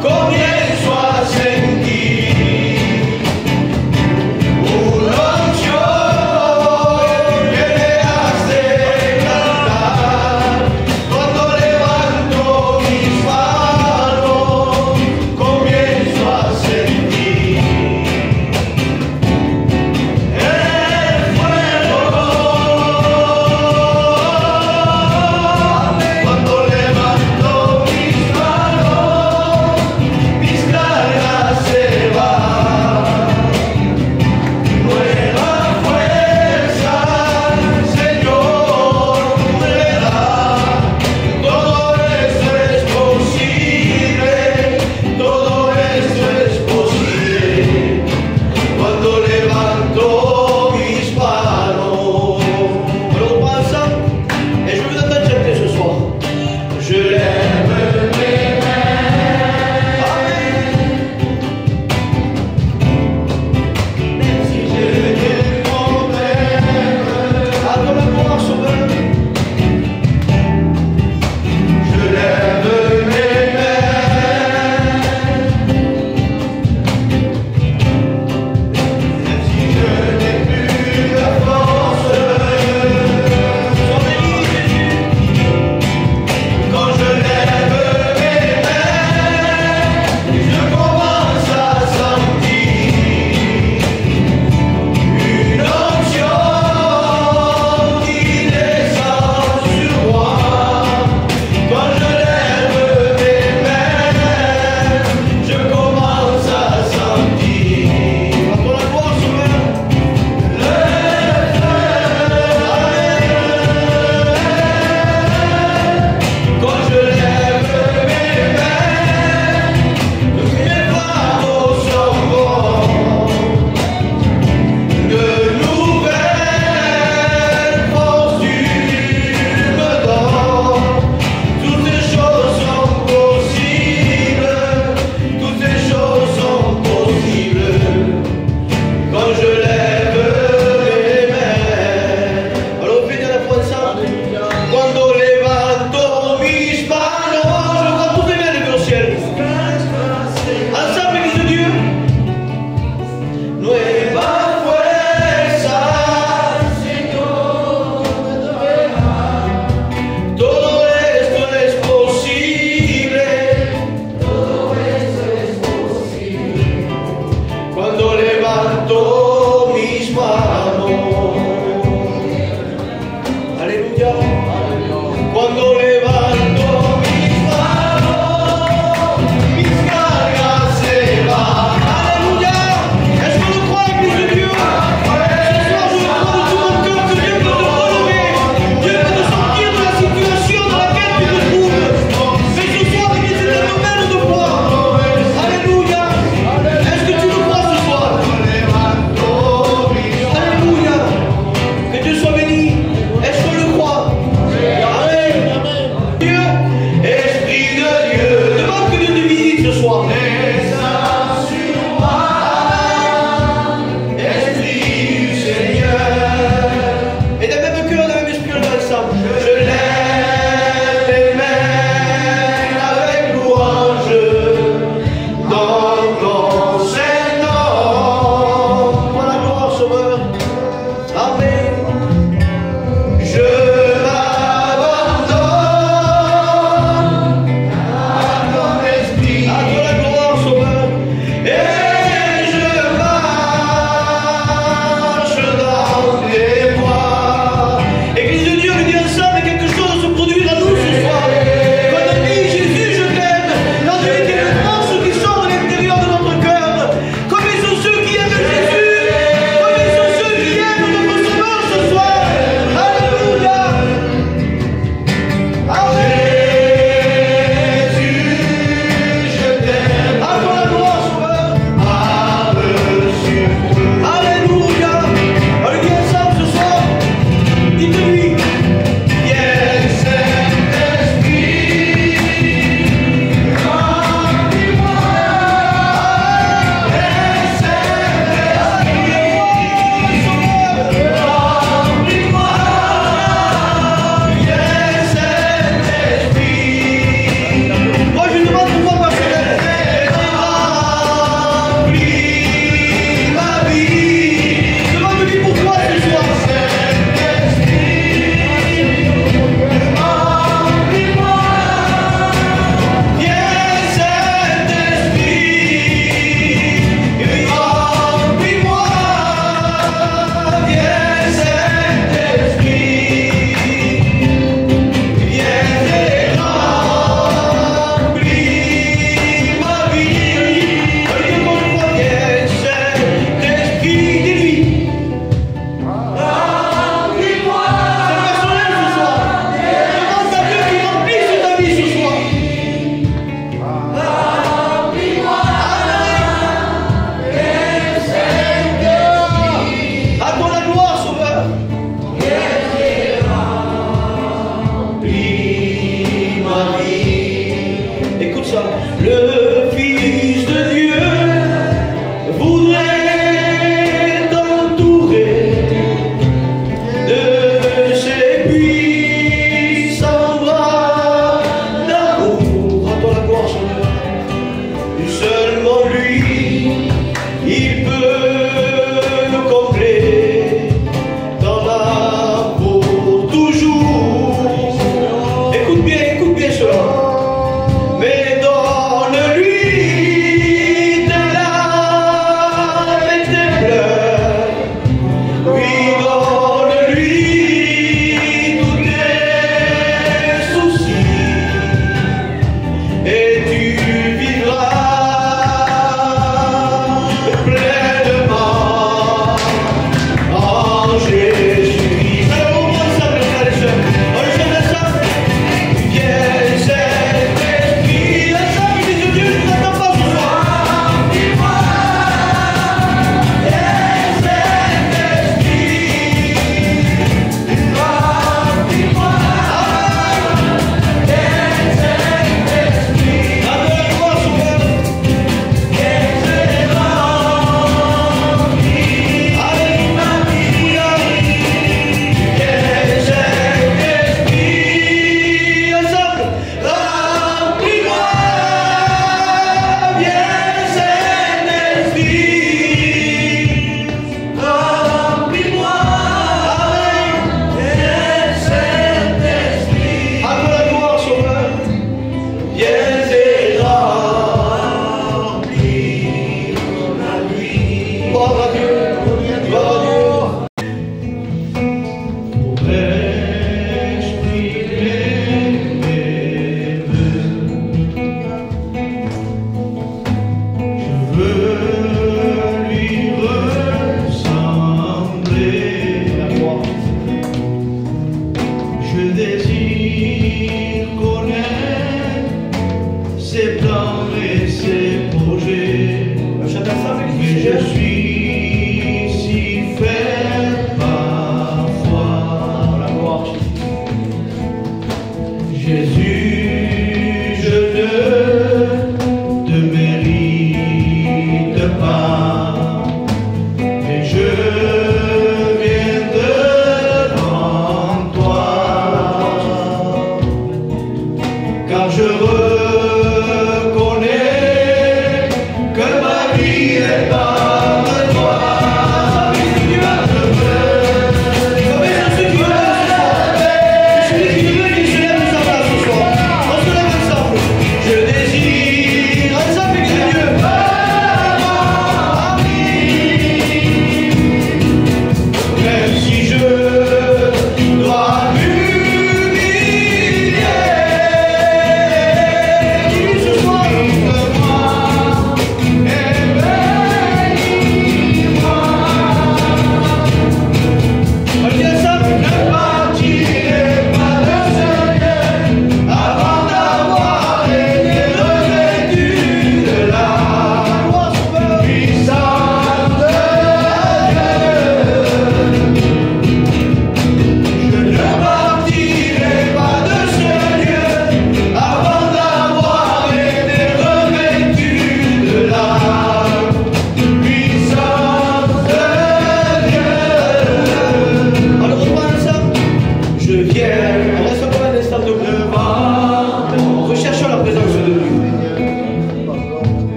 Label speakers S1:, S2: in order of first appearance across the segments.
S1: Comienzo a sentir il peut nous combler dans l'amour toujours. Écoute bien cela. Mais donne-lui de l'âme et des pleurs. Oui, donne-lui tous tes soucis. Et tu vivras pleinement en Jésus-Christ. Alors on va ensemble, frères et sœurs. On le chante ensemble. Viens, Saint-Esprit, ensemble, Fils de Dieu, je ne t'attends pas ce soir. Viens,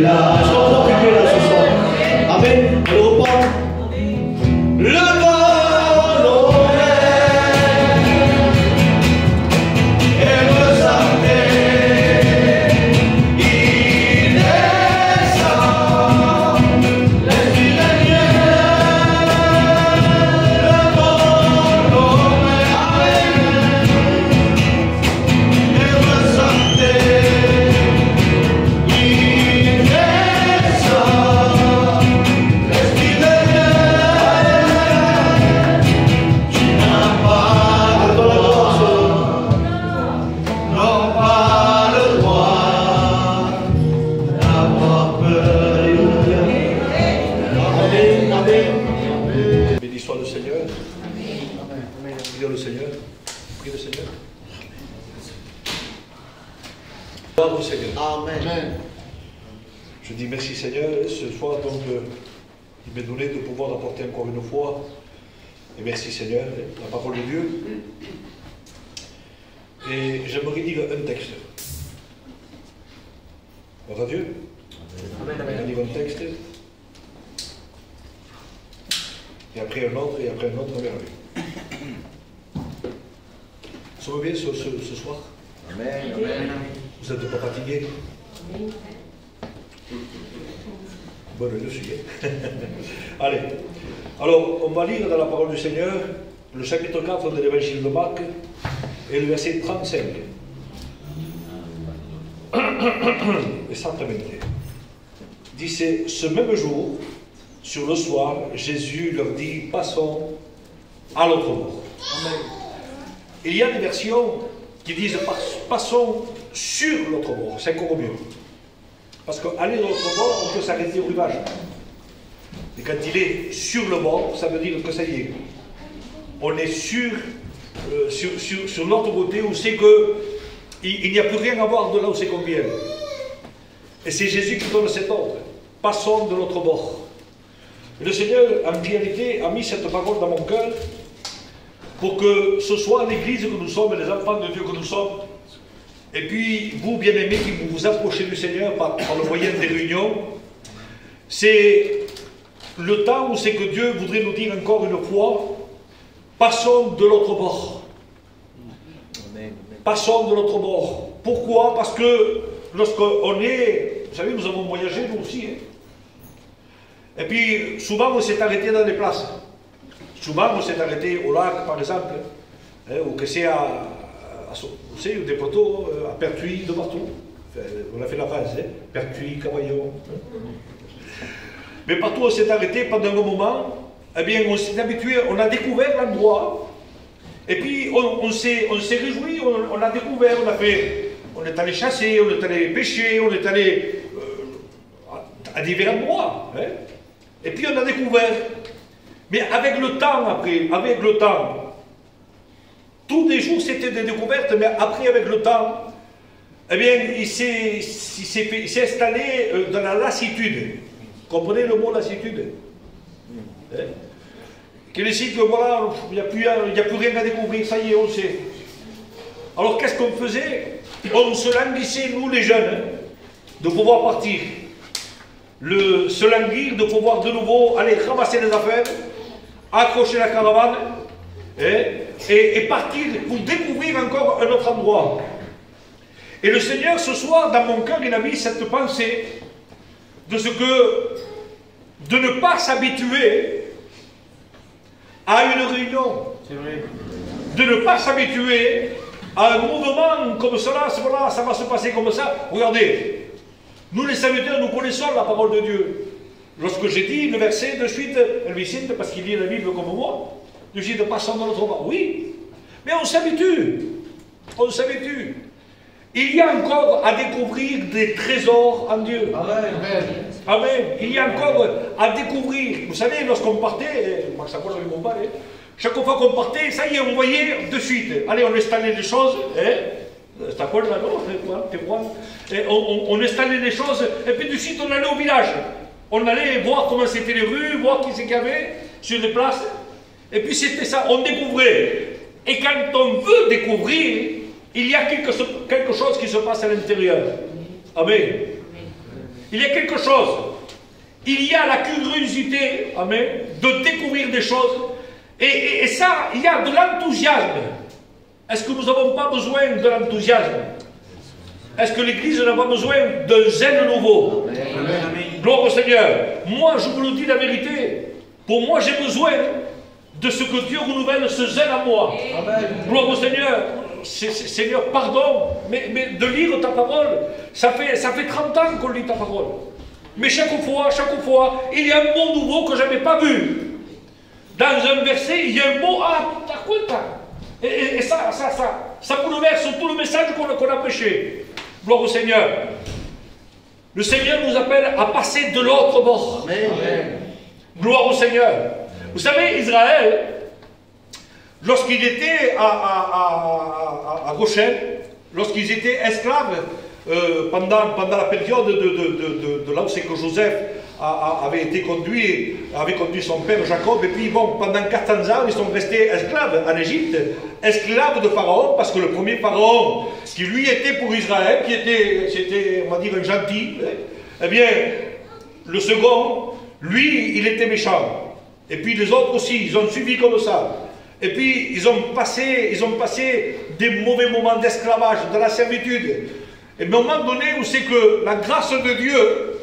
S1: là. Je comprends que Dieu est là ce soir. Amen. On le reprend. Le vent et me sentait, il descend, l'esprit de Dieu, le vent et me sentait, il descend, l'esprit de Dieu, tu n'as pas le droit, non pas le droit d'avoir peur. Amen, amen. Béni soit le Seigneur. Prions le Seigneur. Prie le Seigneur. Gloire au Seigneur.
S2: Amen.
S1: Je dis merci Seigneur, ce soir donc il m'est donné de pouvoir apporter encore une fois. Et merci Seigneur, la parole de Dieu. Et j'aimerais dire un texte. Gloire à Dieu.
S2: Amen.
S1: On va lire un texte. Et après un autre, et après un autre, on verra bien. Ça va bien ce soir?
S2: Amen. Amen.
S1: Vous n'êtes pas fatigué? Bon, je le suis. Allez. Alors, on va lire dans la parole du Seigneur le chapitre 4 de l'évangile de Marc et le verset 35. Exactement. Dit, c'est ce même jour, sur le soir, Jésus leur dit, passons à l'autre bord. Amen. Il y a des versions qui disent, passons sur l'autre bord. C'est encore mieux. Parce qu'aller de l'autre bord, on peut s'arrêter au rivage. Et quand il est sur le bord, ça veut dire que ça y est. On est sur l'autre côté où c'est que il n'y a plus rien à voir de là où c'est qu'on vient. Et c'est Jésus qui donne cet ordre. Passons de l'autre bord. Et le Seigneur, en réalité, a mis cette parole dans mon cœur pour que ce soit l'Église que nous sommes, les enfants de Dieu que nous sommes, et puis vous, bien-aimés, qui vous approchez du Seigneur par le moyen des réunions, c'est le temps où c'est que Dieu voudrait nous dire encore une fois, passons de l'autre bord. Passons de l'autre bord. Pourquoi? Parce que lorsqu'on est, vous savez, nous avons voyagé nous aussi, hein. Et puis souvent on s'est arrêté dans des places. Souvent on s'est arrêté au lac par exemple, hein, ou que c'est vous savez, des poteaux à Pertuis, de partout. Enfin, on a fait la phrase, hein, Pertuis, Cavaillon. Mais partout on s'est arrêté pendant un moment, eh bien on s'est habitué, on a découvert l'endroit, et puis on s'est réjoui, on a découvert, on est allé chasser, on est allé pêcher, on est allé à divers endroits. Hein. Et puis on a découvert. Mais avec le temps après, avec le temps, tous les jours c'était des découvertes, mais après avec le temps, eh bien il s'est installé dans la lassitude. Comprenez le mot lassitude? Hein? Qu'il est que voilà, il n'y a plus rien à découvrir, ça y est, on sait. Alors qu'est-ce qu'on faisait? On se languissait, nous les jeunes, hein, de pouvoir partir. Se languir, de pouvoir de nouveau aller ramasser les affaires, accrocher la caravane, hein, et partir pour découvrir encore un autre endroit. Et le Seigneur, ce soir, dans mon cœur, il a mis cette pensée de ce que de ne pas s'habituer à une réunion, de ne pas s'habituer à un mouvement comme cela, voilà, ça va se passer comme ça. Regardez, nous les serviteurs, nous connaissons la parole de Dieu. Lorsque j'ai dit le verset, de suite, Elvicine, parce qu'il lit la Bible comme moi, de suite, passons dans notre bord. Oui, mais on s'habitue. On s'habitue. Il y a encore à découvrir des trésors en Dieu.
S2: Amen.
S1: Amen. Il y a encore à découvrir. Vous savez, lorsqu'on partait, moi, chaque fois j'avais mon père, chaque fois qu'on partait, ça y est, on voyait de suite. Allez, on installait les choses. C'est à quoi là, non? On installait les choses, et puis de suite, on allait au village. On allait voir comment c'était les rues, voir qui c'est qu'il y avait sur les places. Et puis c'était ça, on découvrait. Et quand on veut découvrir, il y a quelque chose qui se passe à l'intérieur. Amen.
S3: il y a quelque chose. Il y a la curiosité, amen, de découvrir des choses. Et ça, il y a de l'enthousiasme. Est-ce que nous n'avons pas besoin de l'enthousiasme? Est-ce que l'Église n'a pas besoin d'un zèle nouveau? Amen. Gloire au Seigneur. Moi, je vous le dis la vérité. Pour moi, j'ai besoin de ce que Dieu renouvelle ce zèle en moi. Amen. Gloire au Seigneur. Seigneur, pardon, mais de lire ta parole, ça fait 30 ans qu'on lit ta parole. Mais chaque fois, il y a un mot nouveau que je n'avais pas vu. Dans un verset, il y a un mot, et ça bouleverse tout le message qu'on a prêché. Gloire au Seigneur. Le Seigneur nous appelle à passer de l'autre bord. Amen. Gloire au Seigneur. Vous savez, Israël, lorsqu'il était à Goshen, lorsqu'ils étaient esclaves, pendant la période de là où c'est que Joseph avait conduit son père Jacob, et puis bon, pendant 400 ans, ils sont restés esclaves en Égypte, esclaves de Pharaon, parce que le premier Pharaon, qui lui était pour Israël, c'était, on va dire, un gentil, eh bien, le second, lui, il était méchant. Et puis les autres aussi, ils ont suivi comme ça. Et puis, ils ont passé des mauvais moments d'esclavage, de la servitude. Et à un moment donné, où c'est que la grâce de Dieu,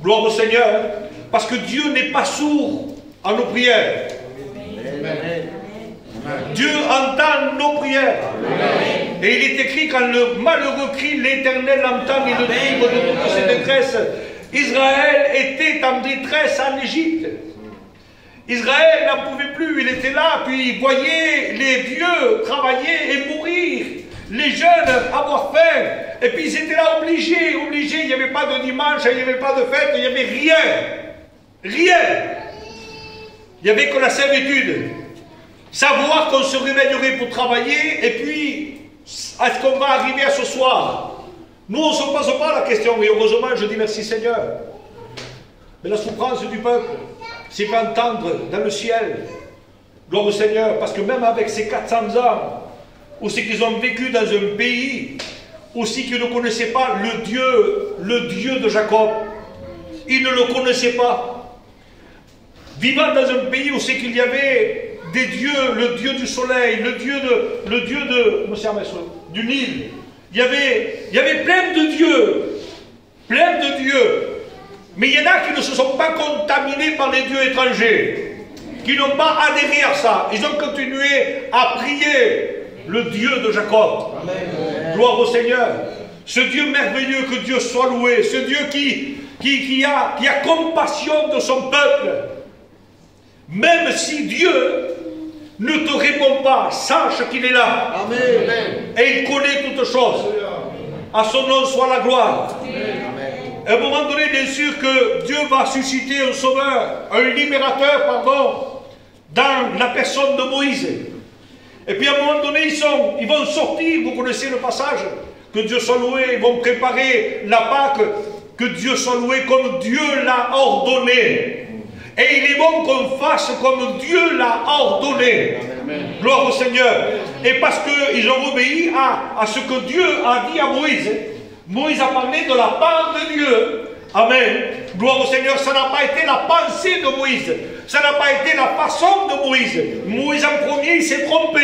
S3: gloire au Seigneur, parce que Dieu n'est pas sourd à nos prières. Amen. Dieu entend nos prières. Amen. Et il est écrit, quand le malheureux crie, l'Éternel entend et le délivre de toutes ses détresses. Israël était en détresse en Égypte. Israël n'en pouvait plus, il était là, puis il voyait les vieux travailler et mourir, les jeunes avoir faim, et puis ils étaient là obligés, il n'y avait pas de dimanche, il n'y avait pas de fête, il n'y avait rien. Il n'y avait que la servitude. Savoir qu'on se réveillerait pour travailler, et puis, est-ce qu'on va arriver à ce soir? Nous, on ne se pose pas la question, et heureusement, je dis merci Seigneur. Mais la souffrance du peuple s'est fait entendre dans le ciel. Gloire au Seigneur, parce que même avec ces 400 ans, où c'est qu'ils ont vécu dans un pays, aussi qu'ils ne connaissaient pas le Dieu de Jacob, ils ne le connaissaient pas. Vivant dans un pays où c'est qu'il y avait des dieux, le Dieu du soleil, le Dieu du Nil, il y avait plein de dieux, mais il y en a qui ne se sont pas contaminés par les dieux étrangers, qui n'ont pas adhéré à ça. Ils ont continué à prier le Dieu de Jacob. Amen. Gloire au Seigneur. Ce Dieu merveilleux, que Dieu soit loué. Ce Dieu qui a compassion de son peuple. Même si Dieu ne te répond pas, sache qu'il est là. Amen. Et il connaît toutes choses. À son nom soit la gloire. Amen. À un moment donné, bien sûr que Dieu va susciter un sauveur, un libérateur, dans la personne de Moïse. Et puis à un moment donné, ils vont sortir, vous connaissez le passage, que Dieu soit loué, ils vont préparer la Pâque, que Dieu soit loué comme Dieu l'a ordonné. Et il est bon qu'on fasse comme Dieu l'a ordonné. Amen. Gloire au Seigneur. Et parce qu'ils ont obéi à ce que Dieu a dit à Moïse. Moïse a parlé de la part de Dieu. Amen. Gloire au Seigneur. Ça n'a pas été la pensée de Moïse. Ça n'a pas été la façon de Moïse. Moïse en premier, il s'est trompé.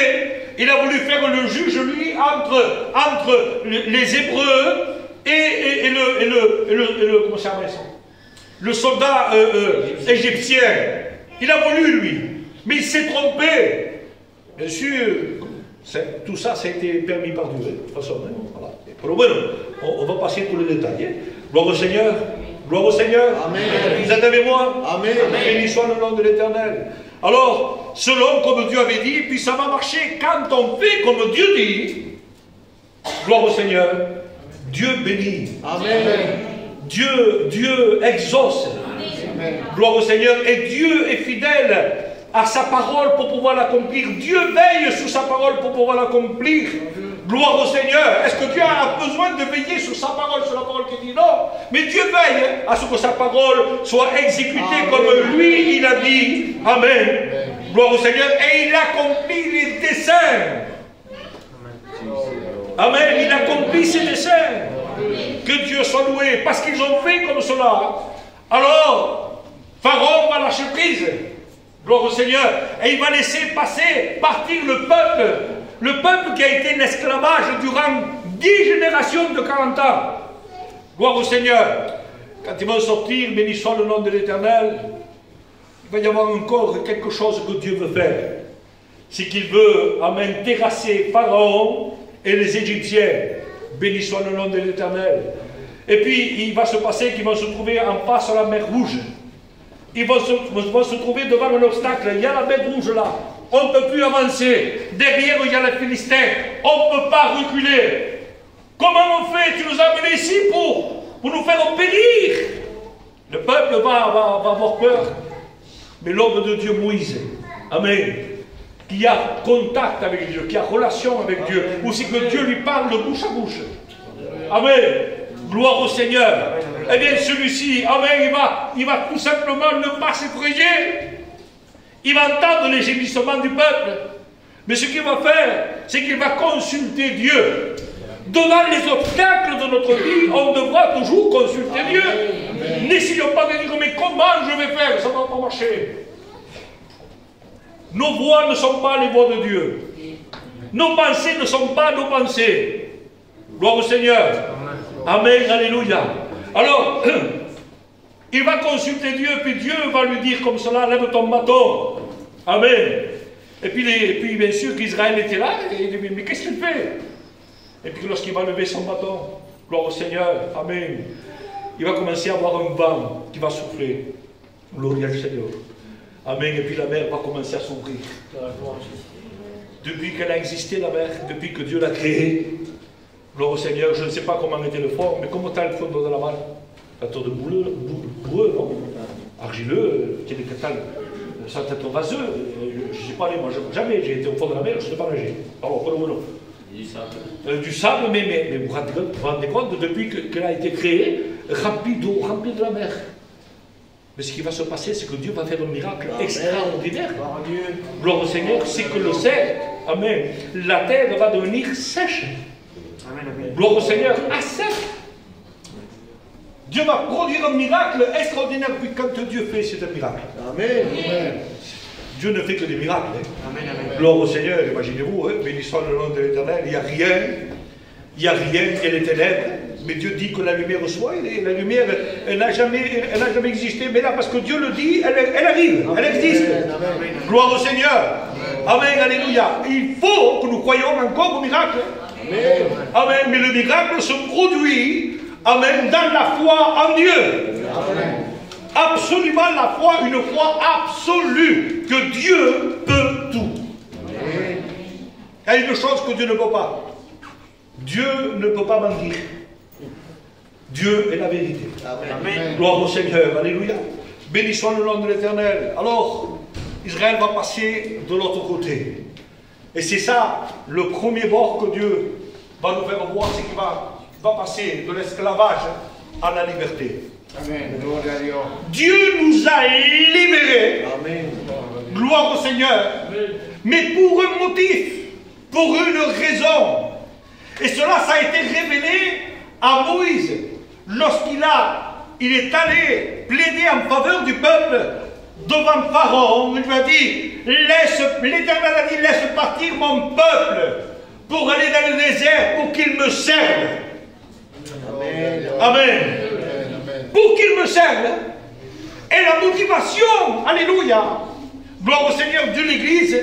S3: Il a voulu faire le juge, lui, entre les Hébreux et comment ça s'appelle ça? Le soldat égyptien. Il a voulu, lui. Mais il s'est trompé. Bien sûr, tout ça, ça a été permis par Dieu. De toute façon, voilà. Alors, bueno, on va passer tous les détails. Gloire au Seigneur. Gloire au Seigneur. Amen. Vous êtes avec moi? Amen. Béni soit le nom de l'Éternel. Alors, selon comme Dieu avait dit, puis ça va marcher quand on fait comme Dieu dit. Gloire au Seigneur. Dieu bénit. Amen. Dieu exauce. Amen. Gloire au Seigneur. Et Dieu est fidèle à sa parole pour pouvoir l'accomplir. Dieu veille sur sa parole pour pouvoir l'accomplir. Gloire au Seigneur. Est-ce que Dieu a besoin de veiller sur sa parole, sur la parole qui dit? Non. Mais Dieu veille à ce que sa parole soit exécutée. Amen. Comme lui, il a dit. Amen. Amen. Gloire au Seigneur. Et il accomplit les desseins. Amen. Il accomplit ses desseins. Que Dieu soit loué, parce qu'ils ont fait comme cela. Alors, Pharaon va lâcher prise. Gloire au Seigneur. Et il va laisser partir le peuple qui a été en esclavage durant 10 générations de 40 ans. Gloire au Seigneur. Quand ils vont sortir, béni soit le nom de l'Éternel, il va y avoir encore quelque chose que Dieu veut faire. C'est qu'il veut, amen, terrasser Pharaon et les Égyptiens. Béni soit le nom de l'Éternel. Et puis, il va se passer qu'ils vont se trouver en face à la mer Rouge. Ils vont se trouver devant un obstacle. Il y a la mer Rouge là. On ne peut plus avancer. Derrière, il y a les Philistins. On ne peut pas reculer. Comment on fait? Tu nous as amenés ici pour nous faire périr. Le peuple va avoir peur. Mais l'homme de Dieu, Moïse, amen, qui a contact avec Dieu, qui a relation avec Dieu, ou c'est que Dieu lui parle de bouche à bouche. Amen. Gloire au Seigneur. Eh bien, celui-ci, amen, il va tout simplement ne pas s'effrayer. Il va entendre les gémissements du peuple. Mais ce qu'il va faire, c'est qu'il va consulter Dieu. Devant les obstacles de notre vie, on devra toujours consulter Dieu. N'essayons pas de dire, mais comment je vais faire? Ça ne va pas marcher. Nos voix ne sont pas les voix de Dieu. Nos pensées ne sont pas nos pensées. Gloire au Seigneur. Amen, alléluia. Alors, il va consulter Dieu, puis Dieu va lui dire comme cela, lève ton bâton. Amen. Et puis bien sûr qu'Israël était là, et il dit, mais qu'est-ce qu'il fait? Et puis lorsqu'il va lever son bâton, gloire au Seigneur, amen, il va commencer à avoir un vent qui va souffler. Gloire au Seigneur. Amen. Et puis la mer va commencer à s'ouvrir. Depuis qu'elle a existé, la mer, depuis que Dieu l'a créée, gloire au Seigneur, je ne sais pas comment était le fond, mais comment t'as le fond de la mer? Un tour de bourreux, non? Argileux, qui est des catales, ça peut être vaseux. Je ne sais pas aller, moi jamais j'ai été au fond de la mer, je ne sais pas nager. Alors, du sable, mais vous vous rendez compte, depuis qu'elle a été créée, remplie d'eau, remplie de la mer. Mais ce qui va se passer, c'est que Dieu va faire un miracle extraordinaire. Gloire au Seigneur, c'est que le sel, amen, la terre va devenir sèche. Gloire au Seigneur, à sec. Dieu va produire un miracle extraordinaire. Puis quand Dieu fait, c'est un miracle.
S2: Amen.
S3: Dieu ne fait que des miracles.
S2: Amen, amen.
S3: Gloire au Seigneur, imaginez-vous, béni soit le nom de l'Éternel, il n'y a rien, il y a les ténèbres, mais Dieu dit que la lumière soit, et la lumière, elle n'a jamais existé, mais là, parce que Dieu le dit, elle arrive, elle existe.
S2: Amen.
S3: Gloire au Seigneur. Amen, alléluia. Il faut que nous croyions encore au miracle.
S2: Amen.
S3: Amen, mais le miracle se produit, amen, dans la foi en Dieu.
S2: Amen.
S3: Absolument la foi, une foi absolue, que Dieu peut tout. Il y a une chose que Dieu ne peut pas. Dieu ne peut pas mentir. Dieu est la vérité.
S2: Amen.
S3: Gloire au Seigneur, alléluia. Béni soit le nom de l'Éternel. Alors, Israël va passer de l'autre côté. Et c'est ça, le premier bord que Dieu va nous faire voir, c'est qu'il va passer de l'esclavage à la liberté.
S2: Amen. Gloire à Dieu.
S3: Dieu nous a libérés.
S2: Amen.
S3: Gloire au Seigneur. Mais pour un motif, pour une raison. Et cela, ça a été révélé à Moïse lorsqu'il est allé plaider en faveur du peuple devant Pharaon. Il lui a dit, l'Éternel a dit, laisse partir mon peuple pour aller dans le désert pour qu'il me serve.
S2: Amen.
S3: Amen. Pour qu'il me serve. Et la motivation, alléluia, gloire au Seigneur de l'Église,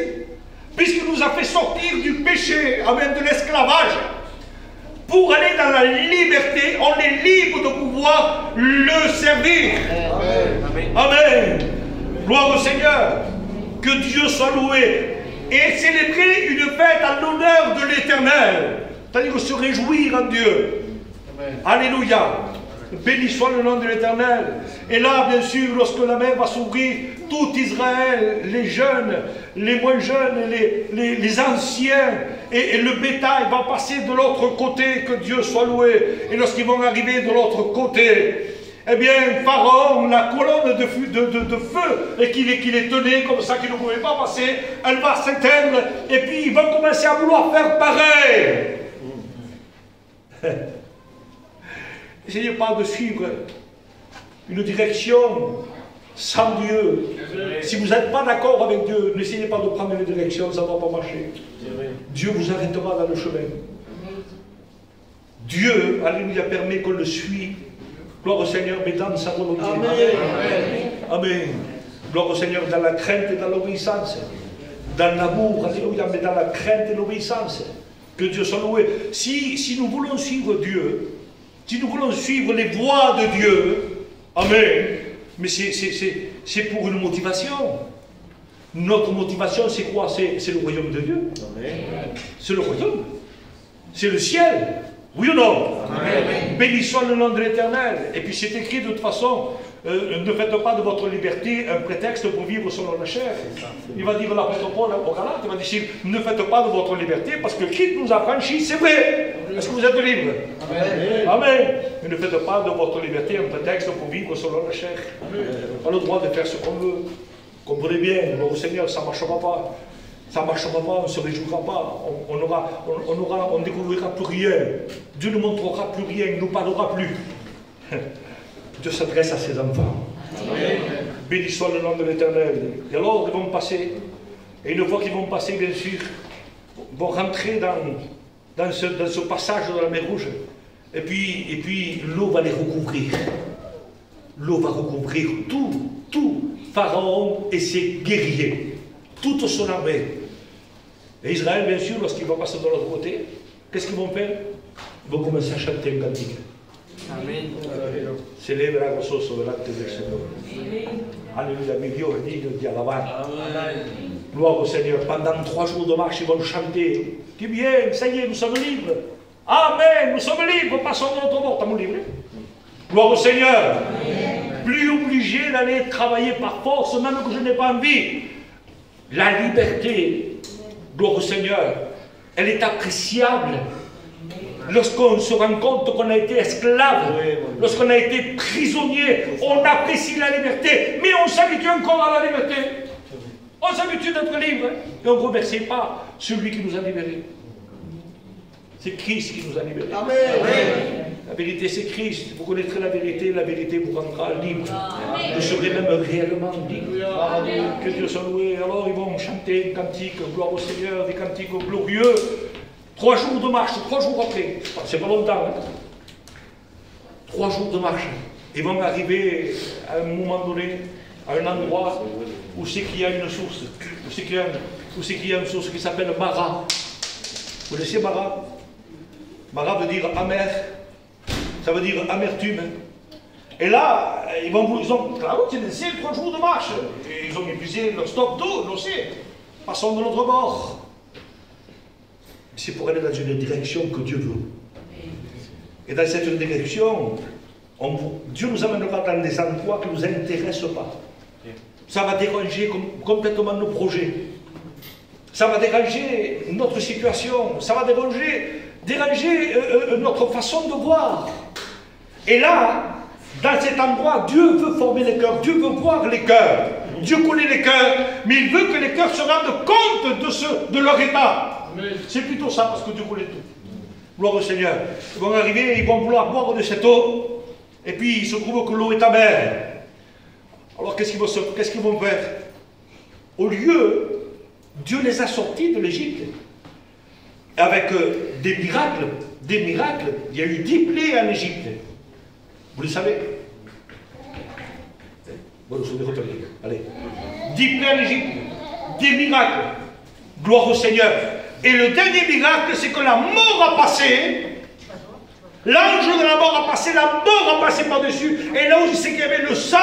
S3: puisqu'il nous a fait sortir du péché, amen, de l'esclavage, pour aller dans la liberté, on est libre de pouvoir le servir.
S2: Amen.
S3: Amen. Gloire au Seigneur. Que Dieu soit loué. Et célébrer une fête en l'honneur de l'Éternel. C'est-à-dire se réjouir en Dieu.
S2: Amen.
S3: Alléluia. Béni soit le nom de l'Éternel. Et là, bien sûr, lorsque la mer va s'ouvrir, tout Israël, les jeunes, les moins jeunes, les anciens, et le bétail va passer de l'autre côté, que Dieu soit loué. Et lorsqu'ils vont arriver de l'autre côté, eh bien, Pharaon, la colonne de feu, et qu'il est tenait comme ça, qu'il ne pouvait pas passer, elle va s'éteindre, et puis ils vont commencer à vouloir faire pareil. N'essayez pas de suivre une direction sans Dieu. Si vous n'êtes pas d'accord avec Dieu, n'essayez pas de prendre une direction, ça ne va pas marcher. Dieu vous arrêtera dans le chemin. Dieu, alléluia, permet qu'on le suive. Gloire au Seigneur, mais dans sa volonté. Amen. Amen. Gloire au Seigneur, dans la crainte et dans l'obéissance. Dans l'amour, alléluia, mais dans la crainte et l'obéissance. Que Dieu soit loué. Si nous voulons suivre Dieu, si nous voulons suivre les voies de Dieu, amen, mais c'est pour une motivation. Notre motivation, c'est quoi? C'est le royaume de Dieu. C'est le royaume. C'est le ciel. Oui ou non? Amen. Béni soit le nom de l'Éternel. Et puis c'est écrit de toute façon, ne faites pas de votre liberté un prétexte pour vivre selon la chair. Il va dire l'apôtre Paul au Galates, il va dire, ne faites pas de votre liberté parce que Christ nous a franchis, c'est vrai. Est-ce que vous êtes libre? Amen. Amen. Mais ne faites pas de votre liberté un prétexte pour vivre selon la chair. On a le droit de faire ce qu'on veut. Comprenez bien, au Seigneur, ça ne marchera pas. Ça ne marchera pas, on ne se réjouira pas, on ne découvrira plus rien. Dieu ne montrera plus rien, il ne nous parlera plus. Dieu s'adresse à ses enfants. Amen. Béni soit le nom de l'Éternel. Et alors, ils vont passer, et une fois qu'ils vont passer, bien sûr, vont rentrer dans ce passage de la mer Rouge. Et puis l'eau va les recouvrir. L'eau va recouvrir tout Pharaon et ses guerriers. Toute son armée. Et Israël, bien sûr, lorsqu'il va passer de l'autre côté, qu'est-ce qu'ils vont faire? Ils vont commencer à chanter un cantique. Amen. Celebra gozoso delante del Seigneur. Alléluia, mi Dio è digno di alabare. Gloire au Seigneur. Pendant 3 jours de marche, ils vont chanter. Dis bien, ça y est, nous sommes libres. Amen, nous sommes libres, passons de notre bord. Estamos libres. Gloire au Seigneur. Amen. Plus obligé d'aller travailler par force, même que je n'ai pas envie. La liberté, gloire au Seigneur, elle est appréciable lorsqu'on se rend compte qu'on a été esclave, lorsqu'on a été prisonnier, on apprécie la liberté, mais on s'habitue encore à la liberté. On s'habitue d'être libre et on ne remercie pas celui qui nous a libérés. C'est Christ qui nous a libérés. Amen. Amen. La vérité, c'est Christ. Vous connaîtrez la vérité vous rendra libre. Amen. Vous serez même réellement libre. Amen. Que Dieu soit loué. Alors ils vont chanter un cantique, gloire au Seigneur, des cantiques glorieux. 3 jours de marche, 3 jours après. C'est pas longtemps. Hein? 3 jours de marche. Ils vont arriver à un moment donné, à un endroit où c'est qu'il y a une source. Où c'est qu'il y a une source qui s'appelle Mara. Vous connaissez Mara? Mara veut dire amer. Ça veut dire amertume. Et là, ils ont la route, c'est 3 jours de marche. Et ils ont épuisé leur stock d'eau, l'eau c'est. Passons de l'autre bord. C'est pour aller dans une direction que Dieu veut. Et dans cette direction, Dieu nous amènera dans des endroits qui ne nous intéressent pas. Ça va déranger complètement nos projets. Ça va déranger notre situation. Ça va déranger notre façon de voir. Et là, dans cet endroit, Dieu veut former les cœurs. Dieu veut voir les cœurs. Dieu connaît les cœurs, mais il veut que les cœurs se rendent compte de leur état. C'est plutôt ça, parce que Dieu connaît tout. Gloire au Seigneur. Ils vont arriver, ils vont vouloir boire de cette eau, et puis il se trouve que l'eau est amère. Alors qu'est-ce qu'ils vont faire? Au lieu, Dieu les a sortis de l'Égypte, avec des miracles, il y a eu 10 plaies en Égypte. Vous le savez? Bon, je vous ai allez. 10 plaies en Égypte, des miracles. Gloire au Seigneur. Et le dernier miracle, c'est que la mort a passé. L'ange de la mort a passé, la mort a passé par-dessus. Et là où il sait qu'il y avait le sang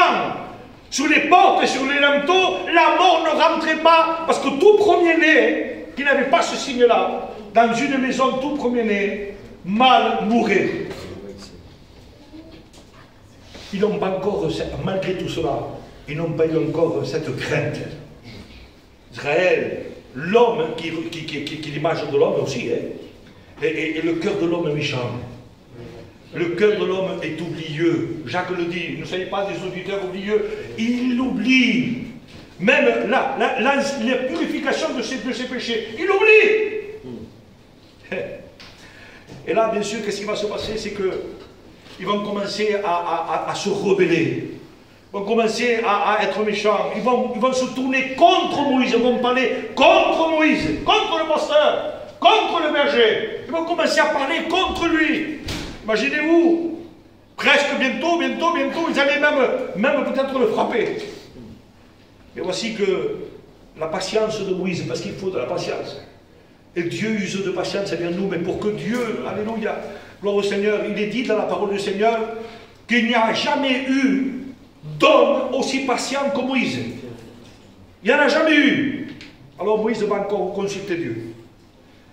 S3: sur les portes et sur les linteaux, la mort ne rentrait pas. Parce que tout premier-né, qui n'avait pas ce signe-là, dans une maison, tout premier-né, mal mourait. Ils n'ont pas encore, malgré tout cela, ils n'ont pas eu encore cette crainte. Israël, l'homme qui est l'image de l'homme aussi, hein, et le cœur de l'homme est méchant. Le cœur de l'homme est oublieux. Jacques le dit, ne soyez pas des auditeurs oublieux. Il oublie. Même la purification de ses péchés. Il oublie. Et là, bien sûr, qu'est-ce qui va se passer? C'est que ils vont commencer à se rebeller. Ils vont commencer à être méchants. Ils vont se tourner contre Moïse. Ils vont parler contre Moïse, contre le pasteur, contre le berger. Ils vont commencer à parler contre lui. Imaginez-vous, presque bientôt, ils allaient même peut-être le frapper. Et voici que la patience de Moïse, parce qu'il faut de la patience. Et Dieu use de patience envers nous, mais pour que Dieu, alléluia, gloire au Seigneur, il est dit dans la parole du Seigneur qu'il n'y a jamais eu d'homme aussi patient que Moïse. Il n'y en a jamais eu. Alors Moïse va encore consulter Dieu.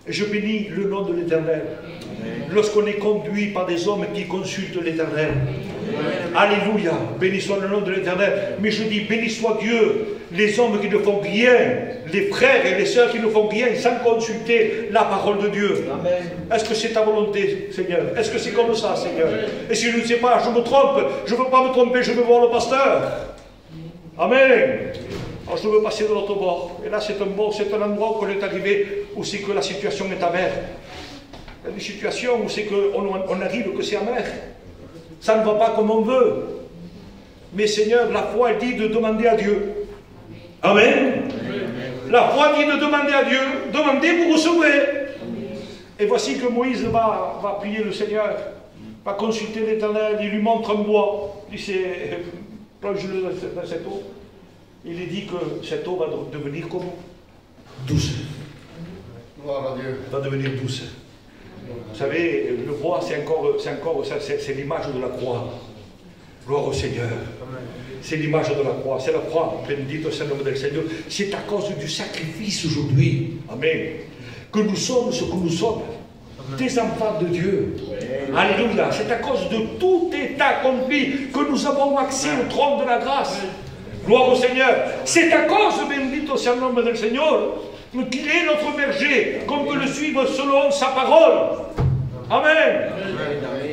S3: Et je bénis le nom de l'Éternel. Lorsqu'on est conduit par des hommes qui consultent l'Éternel. Alléluia. Béni soit le nom de l'Éternel. Mais je dis, béni soit Dieu. Les hommes qui ne font rien, les frères et les sœurs qui ne font rien sans consulter la parole de Dieu. Est-ce que c'est ta volonté, Seigneur? Est-ce que c'est comme ça, Seigneur? Et si je ne sais pas, je me trompe. Je ne veux pas me tromper, je veux voir le pasteur. Amen. Alors je veux passer de l'autre bord. Et là, c'est un endroit où on est arrivé, où c'est que la situation est amère. Il y a des situations où c'est qu'on arrive que c'est amer. Ça ne va pas comme on veut. Mais Seigneur, la foi elle dit de demander à Dieu. Amen. La foi dit de demander à Dieu. Demandez, vous recevez. Et voici que Moïse va prier le Seigneur, va consulter l'Éternel, il lui montre un bois. Il dit, plonge-le dans cette eau. Il lui dit que cette eau va devenir comme douce.
S2: Gloire à Dieu.
S3: Va devenir douce. Vous savez, le bois, c'est l'image de la croix. Gloire au Seigneur. C'est l'image de la croix. C'est la croix. Bendito soit le nom du Seigneur. C'est à cause du sacrifice aujourd'hui. Amen. Que nous sommes ce que nous sommes. Des enfants de Dieu. Alléluia. C'est à cause de tout état accompli que nous avons accès au trône de la grâce. Gloire au Seigneur. C'est à cause, bendito soit le nom du Seigneur, qu'il est notre berger, qu'on peut le suivre selon sa parole. Amen.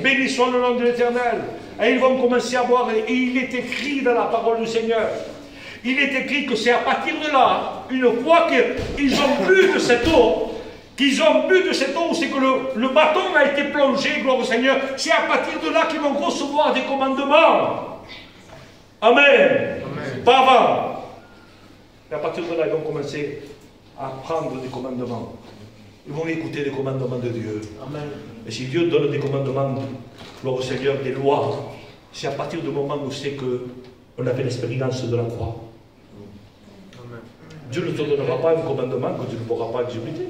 S3: Béni soit le nom de l'Éternel. Et ils vont commencer à boire. Et il est écrit dans la parole du Seigneur. Il est écrit que c'est à partir de là, une fois qu'ils ont bu de cette eau, c'est que le bâton a été plongé, gloire au Seigneur, c'est à partir de là qu'ils vont recevoir des commandements. Amen. Pas avant. Et à partir de là, ils vont commencer à prendre des commandements. Ils vont écouter les commandements de Dieu. Amen. Et si Dieu donne des commandements, gloire au Seigneur, des lois, c'est à partir du moment où c'est qu'on a fait l'expérience de la croix. Amen. Dieu ne te donnera pas un commandement que tu ne pourras pas exécuter.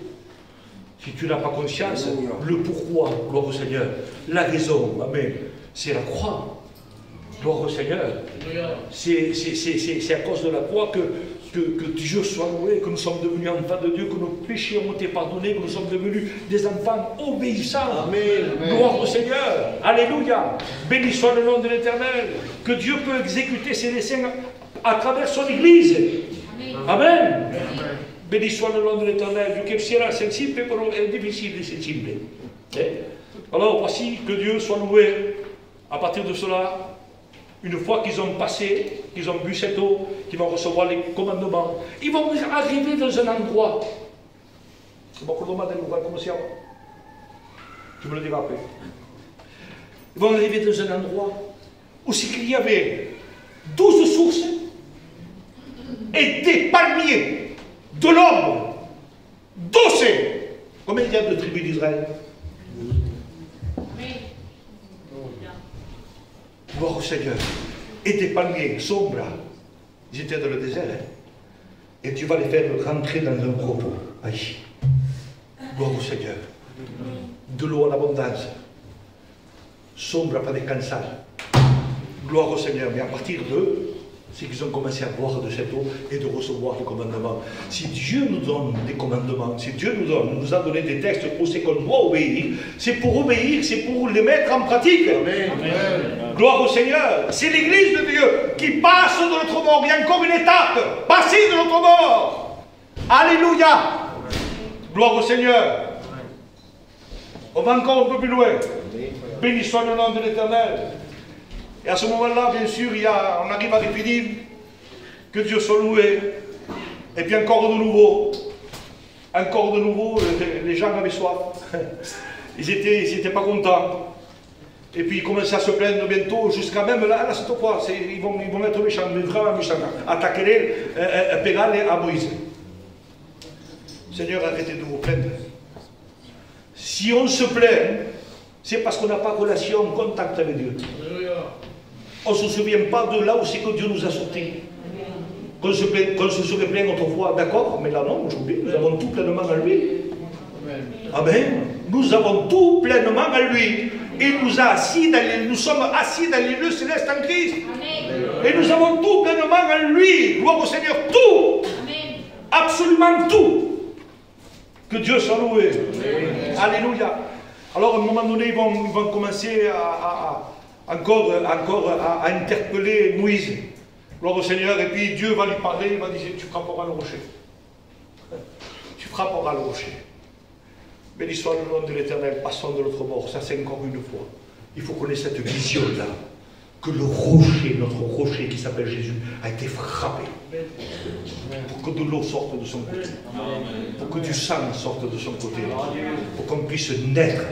S3: Si tu n'as pas conscience, le pourquoi, gloire au Seigneur, la raison, amen, c'est la croix. Gloire au Seigneur. C'est à cause de la croix que Dieu soit loué, que nous sommes devenus enfants de Dieu, que nos péchés ont été pardonnés, que nous sommes devenus des enfants obéissants. Amen. Gloire au Seigneur. Alléluia. Béni soit le nom de l'Éternel. Que Dieu peut exécuter ses desseins à travers son Église. Amen. Amen. Béni soit le nom de l'Éternel. Dieu qui sera sensible, però è difficile di sensible. Alors voici que Dieu soit loué. À partir de cela, une fois qu'ils ont passé, qu'ils ont bu cette eau, qu'ils vont recevoir les commandements, ils vont arriver dans un endroit. C'est beaucoup de mal comment c'est. Je me le dirai après. Ils vont arriver dans un endroit où c'est qu'il y avait 12 sources et des palmiers de l'ombre dossés. Combien il y a de tribus d'Israël? Gloire au Seigneur. Et des palmiers sombres. Ils étaient dans le désert. Hein? Et tu vas les faire rentrer dans un repos. Aïe. Gloire au Seigneur. De l'eau en abondance. Sombre, pas de cancer. Gloire au Seigneur. Mais à partir d'eux, c'est qu'ils ont commencé à boire de cette eau et de recevoir des commandements. Si Dieu nous donne des commandements, si Dieu nous a donné des textes où c'est qu'on doit obéir, c'est pour obéir, c'est pour les mettre en pratique. Amen. Amen. Gloire au Seigneur. C'est l'Église de Dieu qui passe de notre mort. Il y a encore une étape. Passer de notre mort. Alléluia. Gloire au Seigneur. On va encore un peu plus loin. Béni soit le nom de l'Éternel. Et à ce moment-là, bien sûr, on arrive à définir que Dieu soit loué. Et puis encore de nouveau, les gens avaient soif. Ils étaient pas contents. Et puis ils commencent à se plaindre bientôt, jusqu'à même là cette fois, ils vont être méchants, mais vraiment méchants, attaquer Pégal et à Moïse. Seigneur, arrêtez de vous plaindre. Si on se plaint, c'est parce qu'on n'a pas relation, contact avec Dieu. On ne se souvient pas de là où c'est que Dieu nous a sortis. Qu'on se serait plaint autrefois, d'accord, mais là non, aujourd'hui, nous avons tout pleinement en lui. Amen. Nous avons tout pleinement en lui. Et nous sommes assis dans les lieux célestes en Christ. Amen. Et nous avons tout pleinement en lui. Gloire au Seigneur, tout. Amen. Absolument tout. Que Dieu soit loué. Amen. Alléluia. Alors à un moment donné, ils vont commencer encore à interpeller Moïse. Gloire au Seigneur, et puis Dieu va lui parler, il va dire, tu frapperas le rocher. Tu frapperas le rocher. Béni soit le nom de l'Éternel, passons de l'autre bord. Ça c'est encore une fois. Il faut qu'on ait cette vision-là. Que le rocher, notre rocher qui s'appelle Jésus, a été frappé. Pour que de l'eau sorte de son côté. Pour que du sang sorte de son côté. Pour qu'on puisse naître.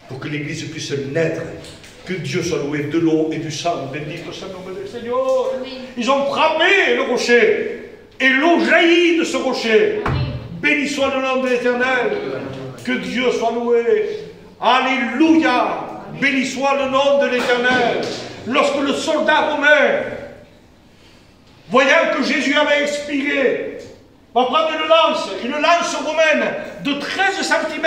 S3: Pour que l'Église puisse naître. Que Dieu soit loué de l'eau et du sang. Béni soit le nom du Seigneur. Ils ont frappé le rocher. Et l'eau jaillit de ce rocher. Béni soit le nom de l'Éternel. Que Dieu soit loué. Alléluia. Béni soit le nom de l'Éternel. Lorsque le soldat romain, voyant que Jésus avait expiré, va prendre une lance romaine de 13 cm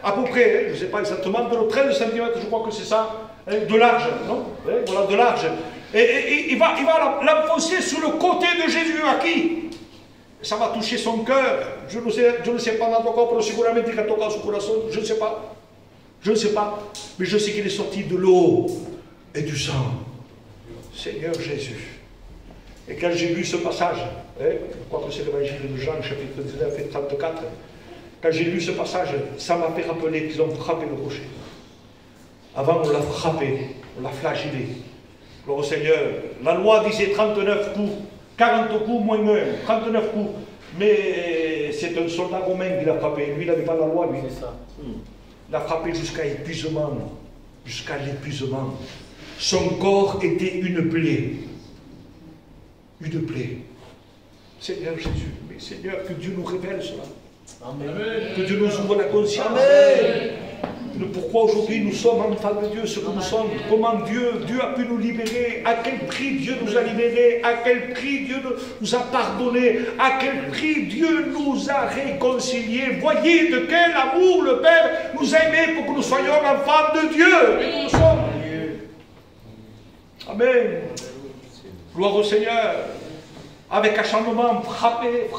S3: à peu près, je ne sais pas exactement, de 13 cm, je crois que c'est ça, de large, non? Voilà, de large. Et il va l'enfoncer sur le côté de Jésus, à qui? Ça va toucher son cœur. Je ne sais pas, pero seguramente que toca su corazón, je ne sais pas. Je ne sais pas, mais je sais qu'il est sorti de l'eau et du sang. Seigneur Jésus. Et quand j'ai lu ce passage, je crois que c'est l'évangile de Jean, chapitre 19 et 34, quand j'ai lu ce passage, ça m'a fait rappeler qu'ils ont frappé le rocher. Avant, on l'a frappé, on l'a flagellé. Gloire au Seigneur. La loi disait 39 coups, 40 coups moins 1, 39 coups. Mais c'est un soldat romain qui l'a frappé. Lui, il n'avait pas la loi, lui. C'est ça. Il a frappé jusqu'à épuisement. Jusqu'à l'épuisement. Son corps était une plaie. Une plaie. Seigneur Jésus, mais Seigneur, que Dieu nous révèle cela. Amen. Que Dieu nous ouvre la conscience. Amen. Pourquoi aujourd'hui nous sommes enfants de Dieu, ce que nous sommes, comment Dieu a pu nous libérer, à quel prix Dieu nous a libérés, à quel prix Dieu nous a pardonnés, à quel prix Dieu nous a réconciliés. Voyez de quel amour le Père nous a aimés pour que nous soyons enfants de Dieu. Et nous sommes. Amen. Gloire au Seigneur. Avec acharnement, frapper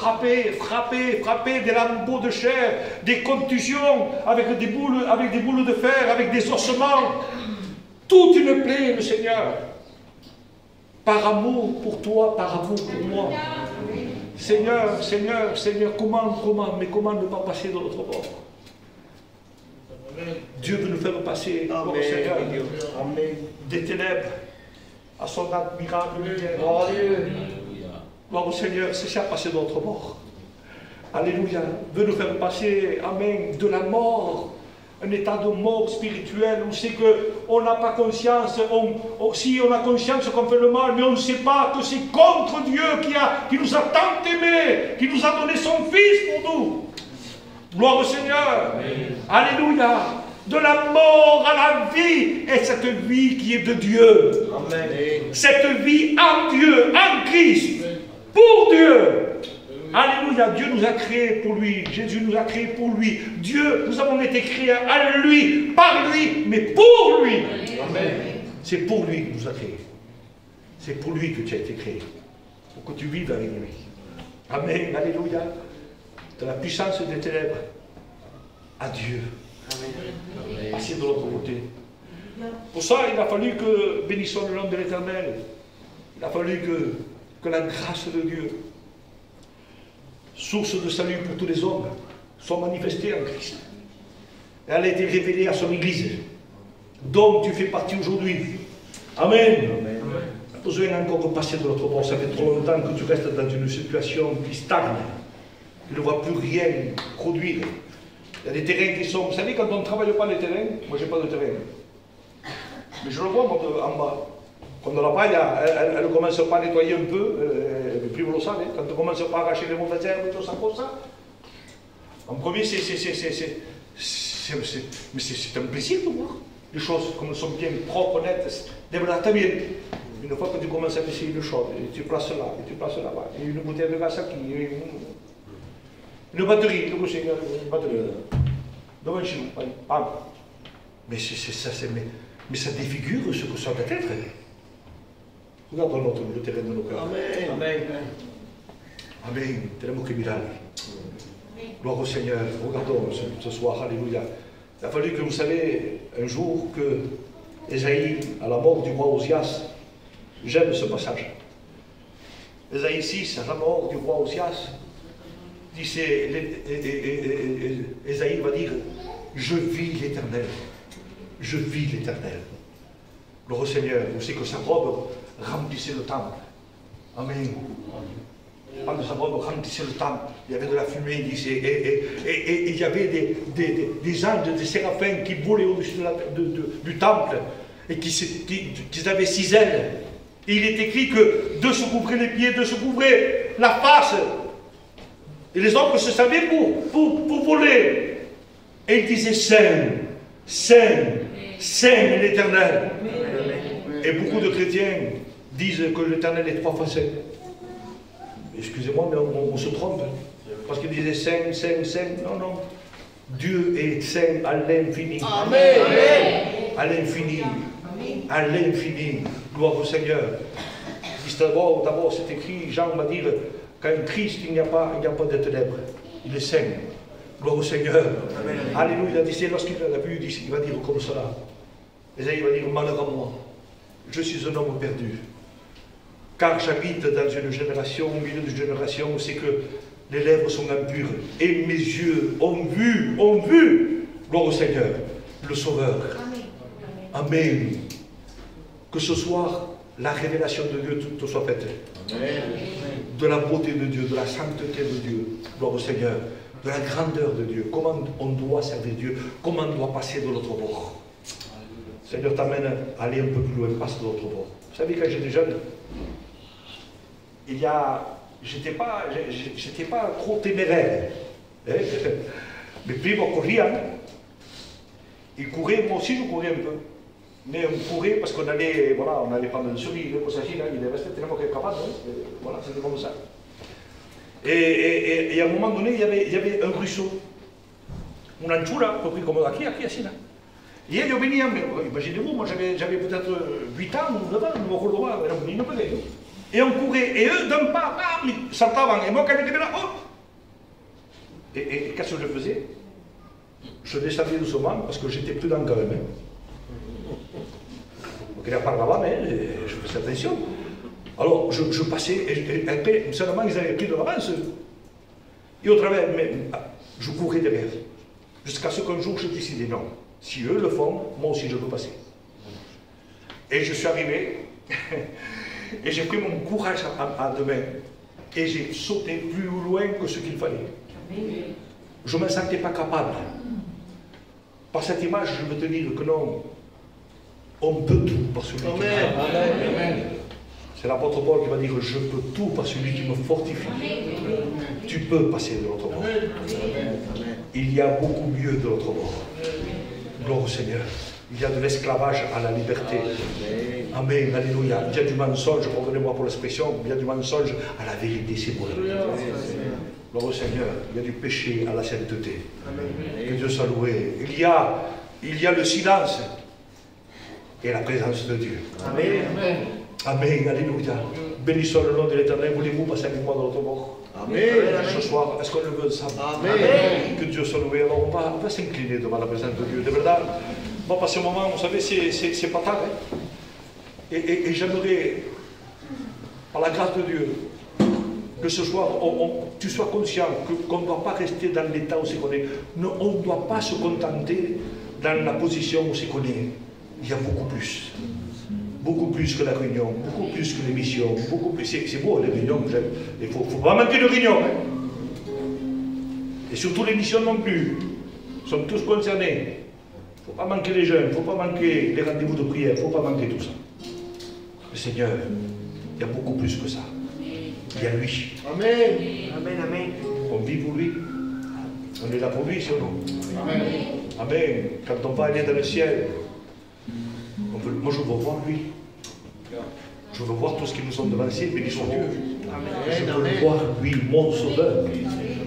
S3: des lambeaux de chair, des contusions, avec des boules de fer, avec des ossements. Toute une plaie, le Seigneur. Par amour pour toi, par amour pour moi. Seigneur, comment ne pas passer de l'autre bord? Dieu veut nous faire passer, Amen. Seigneur, Amen. Des ténèbres à son admirable lumière. Gloire au Seigneur, c'est ça, passer de l'autre bord. Alléluia. Veut nous faire passer, Amen, de la mort, un état de mort spirituelle où c'est qu'on n'a pas conscience, si on a conscience qu'on fait le mal, mais on ne sait pas que c'est contre Dieu qui nous a tant aimés, qui nous a donné son Fils pour nous. Gloire au Seigneur. Amen. Alléluia. De la mort à la vie, et cette vie qui est de Dieu. Amen. Cette vie en Dieu, en Christ. Pour Dieu. Alléluia. Dieu nous a créés pour lui. Jésus nous a créés pour lui. Dieu, nous avons été créés à lui, par lui, mais pour lui. Amen. C'est pour lui qu'il nous a créés. C'est pour lui que tu as été créé. Pour que tu vives avec lui. Amen. Alléluia. De la puissance des ténèbres à Dieu. Amen. Passer de l'autre côté. Pour ça, il a fallu que, bénissons le nom de l'Éternel, il a fallu que la grâce de Dieu, source de salut pour tous les hommes, soit manifestée en Christ. Et elle a été révélée à son Église, dont tu fais partie aujourd'hui. Amen. Amen. Tu as besoin encore de passer de l'autre bord. Ça fait trop longtemps que tu restes dans une situation qui stagne. Tu ne vois plus rien produire. Il y a des terrains qui sont... Vous savez, quand on ne travaille pas les terrains, moi j'ai pas de terrain. Mais je le vois moi, en bas. Quand la paille, elle ne commence pas à nettoyer un peu, puis vous le savez, quand on ne commence pas à arracher les mauvaises herbes, tout ça comme ça. En premier, c'est un plaisir de voir les choses comme elles sont bien propres, nettes. Une fois que tu commences à essayer le chaud, et tu places là, et tu places là-bas, et une bouteille de gaz qui, une batterie, une batterie, devant chez nous, mais ça défigure ce que ça doit être. Regardons le terrain de nos cœurs.
S1: Amen.
S2: Amen.
S3: Amen. Tenemos que mirar. Gloire au Seigneur. Regardons ce soir. Alléluia. Il a fallu que vous savez un jour que Ésaïe, à la mort du roi Osias, j'aime ce passage. Ésaïe 6, à la mort du roi Osias, Ésaïe va dire, je vis l'Éternel. Je vis l'Éternel. Gloire au Seigneur. Vous savez que sa robe remplissait le temple. Amen. Quand sa robe remplissait le temple, il y avait de la fumée, il disait, et il y avait des anges, des séraphins qui volaient au-dessus du temple, et qui avaient 6 ailes. Et il est écrit que 2 se couvraient les pieds, 2 se couvraient la face. Et les autres se servaient pour voler. Et il disait, Saint, Saint, Saint est l'Éternel. Et beaucoup de chrétiens disent que l'Éternel est 3 fois saint. Excusez-moi, mais on se trompe. Parce qu'ils disaient saint, saint, saint. Non, non. Dieu est saint à l'infini.
S1: Amen.
S3: À l'infini. À l'infini. Gloire au Seigneur. D'abord, c'est écrit, Jean va dire, qu'en Christ, il n'y a pas de ténèbres. Il est saint. Gloire au Seigneur. Amen. Alléluia. Lorsqu'il l'a vu, il va dire comme cela. Ésaïe va dire, malheur à moi. Je suis un homme perdu. Car j'habite dans une génération, au milieu d'une génération, où c'est que les lèvres sont impures. Et mes yeux ont vu, gloire au Seigneur, le Sauveur. Amen. Amen. Que ce soir, la révélation de Dieu te soit faite. Amen. De la beauté de Dieu, de la sainteté de Dieu, gloire au Seigneur, de la grandeur de Dieu, comment on doit servir Dieu, comment on doit passer de l'autre bord. Seigneur t'amène à aller un peu plus loin, passe de l'autre bord. Vous savez, quand j'étais jeune, j'étais pas trop téméraire. Hein? Mes primos couraient, ils couraient, moi aussi je courais un peu. Mais on courait parce qu'on allait, voilà, on allait prendre une souris, une cossagine, il restait tellement quelque capable, voilà, c'était comme ça. Et à un moment donné, il y avait un ruisseau, une anchura, à peu près comme ici, là. Et ils venaient, imaginez-vous, moi j'avais peut-être 8 ans ou 9 ans, je me revois, et on courait, et eux, d'un pas, ils saltaient, et moi quand j'étais là, hop. Et qu'est-ce que je faisais? Je descendais doucement, parce que j'étais prudent quand même. Donc il n'y a pas là-bas, mais je faisais attention. Alors je passais, et après, seulement ils avaient pris de l'avance. Et au travers, je courais derrière. Jusqu'à ce qu'un jour je décidais, non. Si eux le font, moi aussi je peux passer. Et je suis arrivé, et j'ai pris mon courage à deux mains, et j'ai sauté plus loin que ce qu'il fallait. Je ne me sentais pas capable. Par cette image, je veux te dire que non, on peut tout par celui qui m'aime. C'est l'apôtre Paul qui va dire, je peux tout par celui qui me fortifie. Tu peux passer de l'autre bord. Il y a beaucoup mieux de l'autre bord. Gloire au Seigneur. Il y a de l'esclavage à la liberté. Amen, alléluia. Il y a du mensonge, pardonnez-moi pour l'expression, il y a du mensonge à la vérité, c'est bon. Gloire au Seigneur. Il y a du péché à la sainteté. Que Dieu soit loué. Il y a le silence et la présence de Dieu. Amen. Amen, alléluia. Bénissons le nom de l'Éternel. Voulez-vous passer avec moi de l'autre bord? Amen. Ce soir, est-ce qu'on le veut ensemble? Amen. Que Dieu soit loué. Alors on va s'incliner devant la présence de Dieu. De verdad, on va passer un moment, vous savez, c'est pas tard. Hein? Et j'aimerais, par la grâce de Dieu, que ce soir, tu sois conscient qu'on ne doit pas rester dans l'état où c'est qu'on est. On ne doit pas se contenter dans la position où c'est qu'on est. Il y a beaucoup plus. Beaucoup plus que la réunion, beaucoup plus que l'émission, beaucoup plus. C'est beau les réunions, j'aime. Il ne faut pas manquer de réunion. Hein? Et surtout l'émission non plus. Nous sommes tous concernés. Il ne faut pas manquer les jeûnes, il ne faut pas manquer les rendez-vous de prière, il ne faut pas manquer tout ça. Le Seigneur, il y a beaucoup plus que ça. Il y a lui.
S2: Amen.
S4: Amen, amen.
S3: On vit pour lui. On est là pour lui, sur nous.
S2: Amen.
S3: Amen. Quand on va aller dans le ciel, moi je veux voir lui. Je veux voir tout ce qui nous sont devancés, béni soit Dieu. Je veux le voir, lui, mon sauveur.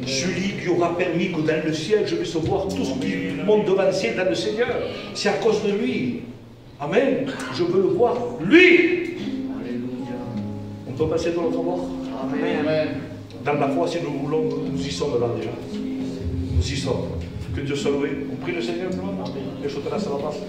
S3: Celui qui aura permis que dans le ciel, je puisse voir tout ce qui m'ont devancé dans le Seigneur. C'est à cause de lui. Amen. Je veux le voir, lui. On peut passer dans notre mort.
S2: Amen.
S3: Dans la foi, si nous voulons, nous y sommes là déjà. Nous y sommes. Que Dieu soit loué. On prie le Seigneur, nous. Et je te laisse la place.